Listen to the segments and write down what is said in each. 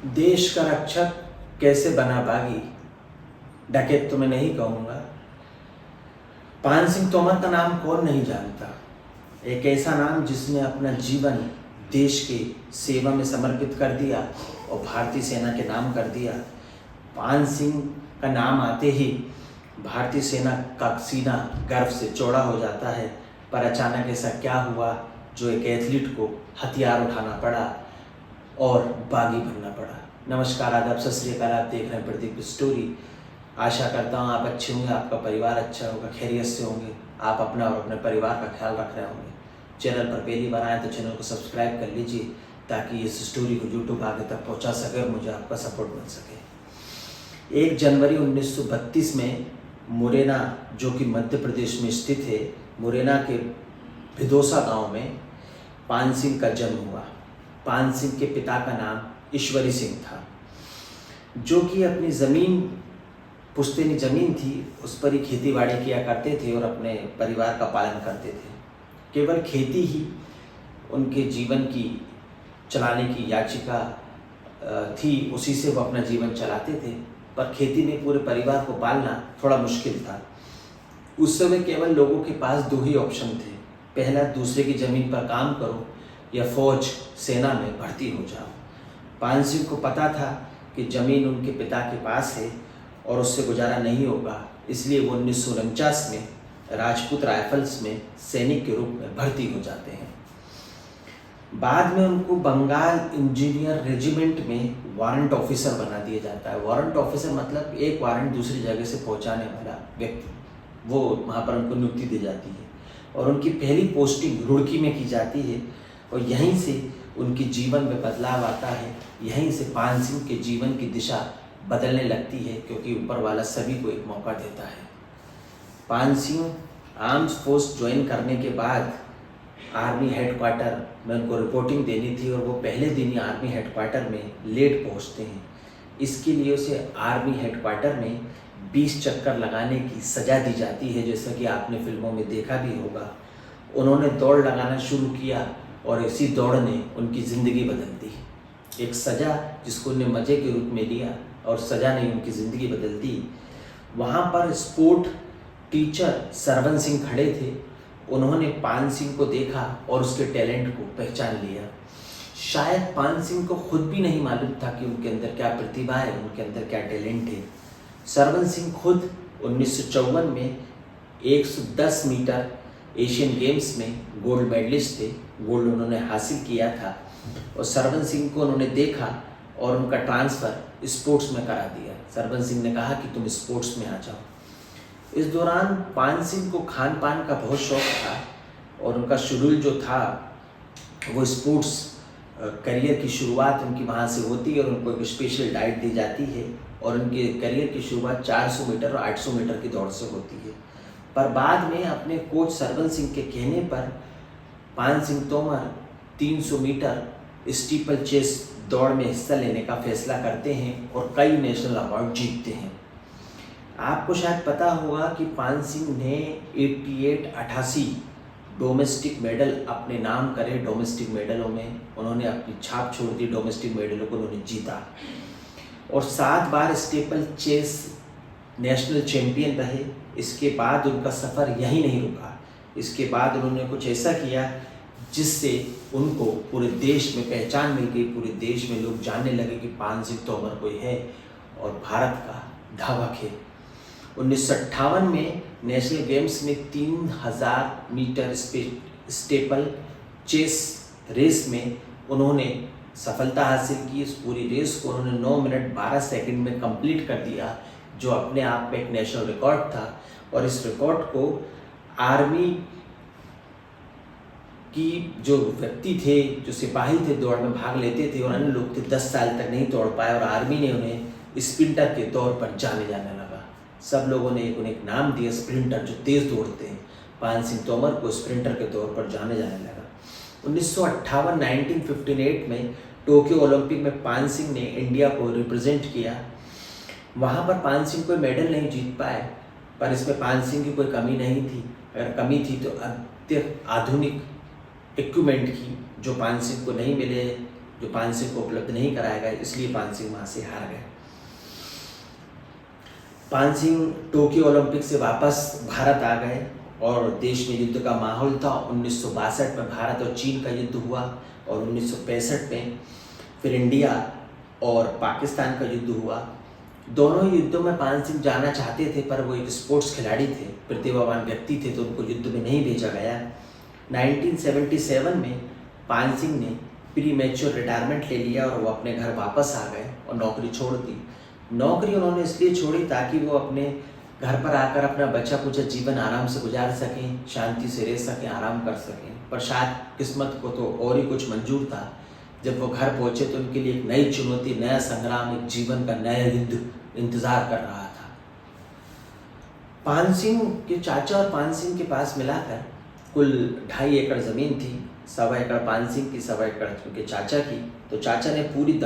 देश का रक्षक कैसे बना बागी, डकैत तो मैं नहीं कहूँगा। पान सिंह तोमर का नाम कौन नहीं जानता। एक ऐसा नाम जिसने अपना जीवन देश के सेवा में समर्पित कर दिया और भारतीय सेना के नाम कर दिया। पान सिंह का नाम आते ही भारतीय सेना का सीना गर्व से चौड़ा हो जाता है। पर अचानक ऐसा क्या हुआ जो एक एथलीट को हथियार उठाना पड़ा और बागी बनना पड़ा। नमस्कार, आदाब, सत श्री अकाल। आप देख रहे हैं प्रदीप स्टोरी। आशा करता हूँ आप अच्छे होंगे, आपका परिवार अच्छा होगा, खैरियत से होंगे, आप अपना और अपने परिवार का ख्याल रख रहे होंगे। चैनल पर पहली बार आए तो चैनल को सब्सक्राइब कर लीजिए ताकि इस स्टोरी को यूट्यूब आगे तक पहुँचा सके और मुझे आपका सपोर्ट मिल सके। 1 जनवरी 1932 में मुरैना, जो कि मध्य प्रदेश में स्थित है, मुरैना के भिदोसा गांव में पान सिंह का जन्म हुआ। पान सिंह के पिता का नाम ईश्वरी सिंह था, जो कि अपनी ज़मीन, पुश्तैनी ज़मीन थी, उस पर ही खेती बाड़ी किया करते थे और अपने परिवार का पालन करते थे। केवल खेती ही उनके जीवन की चलाने की याचिका थी, उसी से वो अपना जीवन चलाते थे। पर खेती में पूरे परिवार को पालना थोड़ा मुश्किल था। उस समय केवल लोगों के पास 2 ही ऑप्शन थे। पहला, दूसरे की ज़मीन पर काम करो या फौज सेना में भर्ती हो जाओ। पान सिंह को पता था कि ज़मीन उनके पिता के पास है और उससे गुजारा नहीं होगा, इसलिए वो 1949 में राजपूत राइफल्स में सैनिक के रूप में भर्ती हो जाते हैं। बाद में उनको बंगाल इंजीनियर रेजिमेंट में वारंट ऑफिसर बना दिया जाता है। वारंट ऑफिसर मतलब एक वारंट दूसरी जगह से पहुंचाने वाला व्यक्ति, वो वहाँ पर उनको नियुक्ति दी जाती है और उनकी पहली पोस्टिंग रुड़की में की जाती है और यहीं से उनके जीवन में बदलाव आता है। यहीं से पान सिंह के जीवन की दिशा बदलने लगती है, क्योंकि ऊपर वाला सभी को एक मौका देता है। पान सिंह आर्म्ड फोर्स ज्वाइन करने के बाद आर्मी हेडक्वार्टर में उनको रिपोर्टिंग देनी थी और वो पहले दिन ही आर्मी हेडक्वार्टर में लेट पहुंचते हैं। इसके लिए उसे आर्मी हेडक्वार्टर में 20 चक्कर लगाने की सज़ा दी जाती है, जैसा कि आपने फिल्मों में देखा भी होगा। उन्होंने दौड़ लगाना शुरू किया और इसी दौड़ ने उनकी ज़िंदगी बदल दी। एक सज़ा जिसको उन्हें मज़े के रूप में लिया और सज़ा ने उनकी ज़िंदगी बदल दी। वहाँ पर स्पोर्ट टीचर सरवन सिंह खड़े थे। उन्होंने पान सिंह को देखा और उसके टैलेंट को पहचान लिया। शायद पान सिंह को खुद भी नहीं मालूम था कि उनके अंदर क्या प्रतिभा है, उनके अंदर क्या टैलेंट है। सरवन सिंह खुद 1954 में 110 मीटर एशियन गेम्स में गोल्ड मेडलिस्ट थे। गोल्ड उन्होंने हासिल किया था और सरवन सिंह को उन्होंने देखा और उनका ट्रांसफ़र स्पोर्ट्स में करा दिया। सरवन सिंह ने कहा कि तुम स्पोर्ट्स में आ जाओ। इस दौरान पान सिंह को खान पान का बहुत शौक था और उनका शेड्यूल जो था वो स्पोर्ट्स करियर की शुरुआत उनकी वहाँ से होती है और उनको एक स्पेशल डाइट दी जाती है और उनके करियर की शुरुआत 400 मीटर और 800 मीटर की दौड़ से होती है। पर बाद में अपने कोच सरवन सिंह के कहने पर Paan Singh Tomar 300 metre steeplechase दौड़ में हिस्सा लेने का फैसला करते हैं और कई नेशनल अवार्ड जीतते हैं। आपको शायद पता होगा कि पान सिंह ने 88 डोमेस्टिक मेडल अपने नाम करे। डोमेस्टिक मेडलों में उन्होंने अपनी छाप छोड़ दी। डोमेस्टिक मेडलों को उन्होंने जीता और 7 बार स्टीपल चेस नेशनल चैंपियन रहे। इसके बाद उनका सफ़र यहीं नहीं रुका। इसके बाद उन्होंने कुछ ऐसा किया जिससे उनको पूरे देश में पहचान मिल गई। पूरे देश में लोग जानने लगे कि पान सिंह तोमर कोई है और भारत का धावक है। 1958 में नेशनल गेम्स में 3000 मीटर स्टेपल चेस रेस में उन्होंने सफलता हासिल की। इस पूरी रेस को उन्होंने 9 मिनट 12 सेकंड में कंप्लीट कर दिया, जो अपने आप में एक नेशनल रिकॉर्ड था। और इस रिकॉर्ड को आर्मी की जो व्यक्ति थे, जो सिपाही थे, दौड़ में भाग लेते थे और अन्य लोग थे, 10 साल तक नहीं दौड़ पाए और आर्मी ने उन्हें स्प्रिंटर के तौर पर जाने लगा। सब लोगों ने उन्हें एक नाम दिया, स्प्रिंटर, जो तेज़ दौड़ते हैं। पान सिंह तोमर को स्प्रिंटर के तौर पर जाने लगा। 1958 में टोक्यो ओलंपिक में पान सिंह ने इंडिया को रिप्रेजेंट किया। वहाँ पर पान सिंह कोई मेडल नहीं जीत पाए, पर इसमें पान सिंह की कोई कमी नहीं थी। अगर कमी थी तो अत्यंत आधुनिक इक्विपमेंट की, जो पान सिंह को नहीं मिले जो पान सिंह को उपलब्ध नहीं कराया गया, इसलिए पान सिंह वहाँ से हार गए। पान सिंह टोक्यो ओलंपिक से वापस भारत आ गए और देश में युद्ध का माहौल था। 1962 में भारत और चीन का युद्ध हुआ और 1965 में फिर इंडिया और पाकिस्तान का युद्ध हुआ। दोनों युद्धों में पान सिंह जाना चाहते थे, पर वो एक स्पोर्ट्स खिलाड़ी थे, प्रतिभावान व्यक्ति थे, तो उनको युद्ध में नहीं भेजा गया। 1977 में पान सिंह ने प्री मैच्योर रिटायरमेंट ले लिया और वो अपने घर वापस आ गए और नौकरी छोड़ दी। नौकरी उन्होंने इसलिए छोड़ी ताकि वो अपने घर पर आकर अपना बचा कुचा जीवन आराम से गुजार सकें, शांति से रह सकें, आराम कर सकें। पर शायद किस्मत को तो और ही कुछ मंजूर था। जब वो घर पहुंचे तो उनके लिए एक नई चुनौती, नया संग्राम, एक जीवन का नया युद्ध इंतजार कर रहा था। पान सिंह के चाचा और पान सिंह के पास मिलाकर कुल 2.5 एकड़ ज़मीन थी। 1.25 एकड़ पान सिंह की, 1.25 एकड़ उनके चाचा की। तो चाचा ने पूरी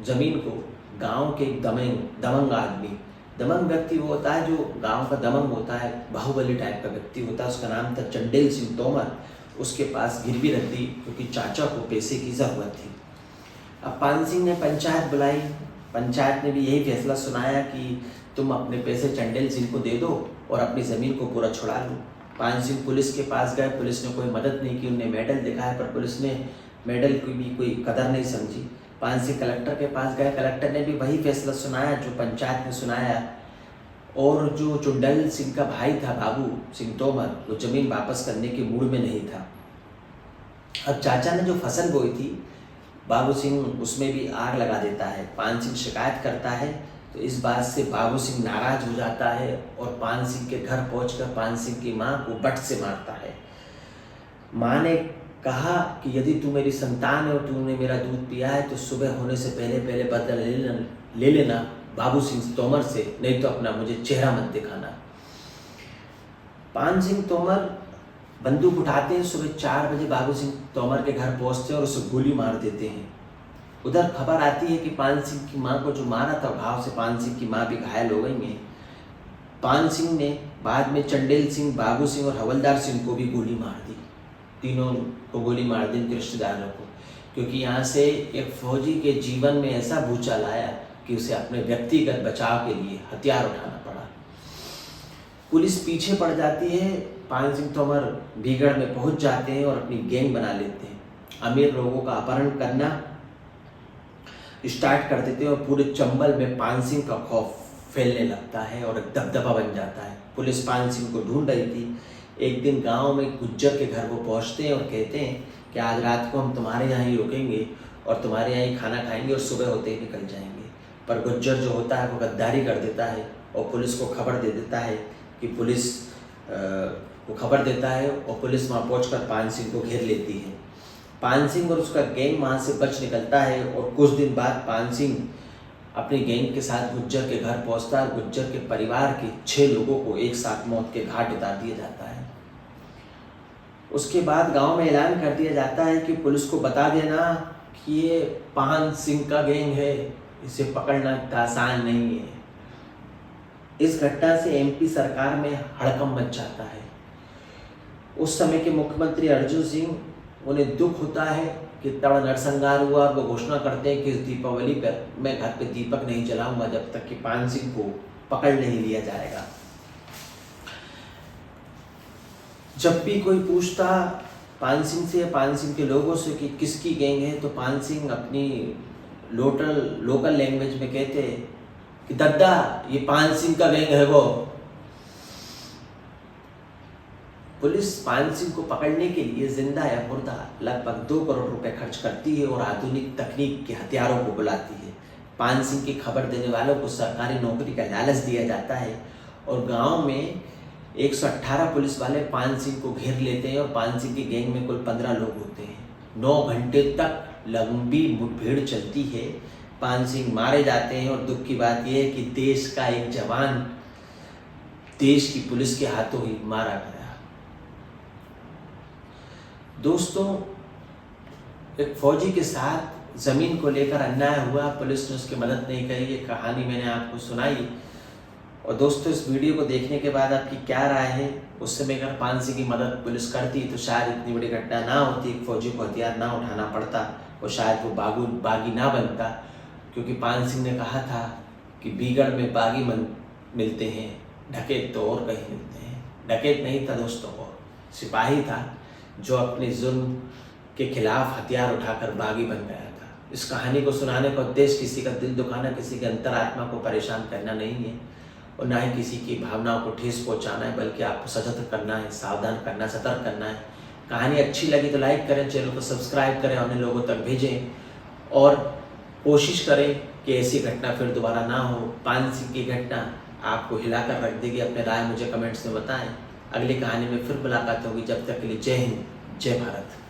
ज़मीन को गांव के दमंग आदमी, दमंग व्यक्ति वो होता है जो गांव का दमंग होता है, बाहुबली टाइप का व्यक्ति होता है, उसका नाम था चंडेल सिंह तोमर, उसके पास गिरवी रख दी क्योंकि चाचा को पैसे की ज़रूरत थी। अब पान सिंह ने पंचायत बुलाई। पंचायत ने भी यही फैसला सुनाया कि तुम अपने पैसे चंडेल सिंह को दे दो और अपनी ज़मीन को पूरा छुड़ा लो। पान सिंह पुलिस के पास गए, पुलिस ने कोई मदद नहीं की, उन्हें मेडल दिखाया, पर पुलिस ने मेडल की भी कोई कदर नहीं समझी। पान सिंह कलेक्टर के पास गए, कलेक्टर ने भी वही फैसला सुनाया जो पंचायत ने सुनाया, और जो चंडेल सिंह का भाई था बाबू सिंह तोमर, वो ज़मीन वापस करने के मूड में नहीं था। अब चाचा ने जो फसल बोई थी, बाबू सिंह उसमें भी आग लगा देता है। पान सिंह शिकायत करता है तो इस बात से बाबू सिंह नाराज हो जाता है और पान सिंह के घर पहुंचकर पान सिंह की मां को बट से मारता है। मां ने कहा कि यदि तू मेरी संतान है और तूने मेरा दूध पिया है तो सुबह होने से पहले बदला ले लेना बाबू सिंह तोमर से, नहीं तो अपना मुझे चेहरा मत दिखाना। पान सिंह तोमर बंदूक उठाते हैं, सुबह 4 बजे बाबू सिंह तोमर के घर पहुंचते हैं और उसे गोली मार देते हैं। उधर खबर आती है कि पान सिंह की मां को जो मारा था, घाव से पान सिंह की मां भी घायल हो गई है। पान सिंह ने बाद में चंडेल सिंह, बाबू सिंह और हवलदार सिंह को भी गोली मार दी। तीनों को गोली मार दी, उनके रिश्तेदारों को, क्योंकि यहाँ से एक फौजी के जीवन में ऐसा भूचाल आया कि उसे अपने व्यक्तिगत बचाव के लिए हथियार उठाना पड़ा। पुलिस पीछे पड़ जाती है, पान सिंह तोमर भीगड़ में पहुंच जाते हैं और अपनी गैंग बना लेते हैं। अमीर लोगों का अपहरण करना स्टार्ट कर देते हैं और पूरे चंबल में पान सिंह का खौफ फैलने लगता है और एक दबदबा बन जाता है। पुलिस पान सिंह को ढूंढ रही थी। एक दिन गांव में गुज्जर के घर वो पहुंचते हैं और कहते हैं कि आज रात को हम तुम्हारे यहाँ ही रुकेंगे और तुम्हारे यहाँ ही खाना खाएंगे और सुबह होते ही निकल जाएंगे। पर गुज्जर जो होता है वो गद्दारी कर देता है और पुलिस को खबर दे देता है कि पुलिस को खबर देता है और पुलिस वहाँ पहुँचकर पान सिंह को घेर लेती है। पान सिंह और उसका गैंग वहाँ से बच निकलता है और कुछ दिन बाद पान सिंह अपनी गैंग के साथ गुज्जर के घर पहुँचता है। गुज्जर के परिवार के 6 लोगों को एक साथ मौत के घाट उतार दिया जाता है। उसके बाद गांव में ऐलान कर दिया जाता है कि पुलिस को बता देना कि ये पान सिंह का गैंग है, इसे पकड़ना इतना आसान नहीं है। इस घटना से एमपी सरकार में हड़कंप मच जाता है। उस समय के मुख्यमंत्री अर्जुन सिंह, उन्हें दुख होता है कि तड़ नरसंहार हुआ। वो घोषणा करते हैं कि इस दीपावली पर मैं घर पे दीपक नहीं जलाऊंगा जब तक कि पान सिंह को पकड़ नहीं लिया जाएगा। जब भी कोई पूछता पान सिंह से या पान सिंह के लोगों से कि किसकी गैंग है, तो पान सिंह अपनी लोकल लैंग्वेज में कहते कि दद्दा ये पान सिंह का गैंग है। वो पुलिस पान सिंह को पकड़ने के लिए जिंदा या मुर्दा लगभग 2 करोड़ रुपए खर्च करती है और आधुनिक तकनीक के हथियारों को बुलाती है। पान सिंह की खबर देने वालों को सरकारी नौकरी का लालच दिया जाता है और गांव में 118 पुलिस वाले पान सिंह को घेर लेते हैं और पान सिंह की गैंग में कुल 15 लोग होते हैं। 9 घंटे तक लंबी मुठभेड़ चलती है। पान सिंह मारे जाते हैं और दुख की बात यह है कि देश का एक जवान देश की पुलिस के हाथों ही मारा गया। दोस्तों, एक फौजी के साथ ज़मीन को लेकर अन्याय हुआ, पुलिस ने उसकी मदद नहीं करी। ये कहानी मैंने आपको सुनाई। और दोस्तों, इस वीडियो को देखने के बाद आपकी क्या राय है? उस समय अगर पान सिंह की मदद पुलिस करती तो शायद इतनी बड़ी घटना ना होती, एक फौजी को हथियार ना उठाना पड़ता वो शायद वो बागी ना बनता, क्योंकि पान सिंह ने कहा था कि बीगड़ में बागी मिलते हैं, डकैत तो और कहीं मिलते हैं। डकैत नहीं था दोस्तों, वो सिपाही था जो अपने जुल्म के खिलाफ हथियार उठाकर बागी बन गया था। इस कहानी को सुनाने का उद्देश्य किसी का दिल दुखाना, किसी के अंतरात्मा को परेशान करना नहीं है, और ना ही किसी की भावनाओं को ठेस पहुंचाना है, बल्कि आपको सतर्क करना है, सावधान करना, सतर्क करना है। कहानी अच्छी लगी तो लाइक करें, चैनल को सब्सक्राइब करें, अन्य लोगों तक भेजें, और कोशिश करें कि ऐसी घटना फिर दोबारा ना हो। पान सिंह की घटना आपको हिलाकर रख देगी। अपने राय मुझे कमेंट्स में बताएं। अगली कहानी में फिर मुलाकात होगी। जब तक के लिए जय हिंद, जय भारत।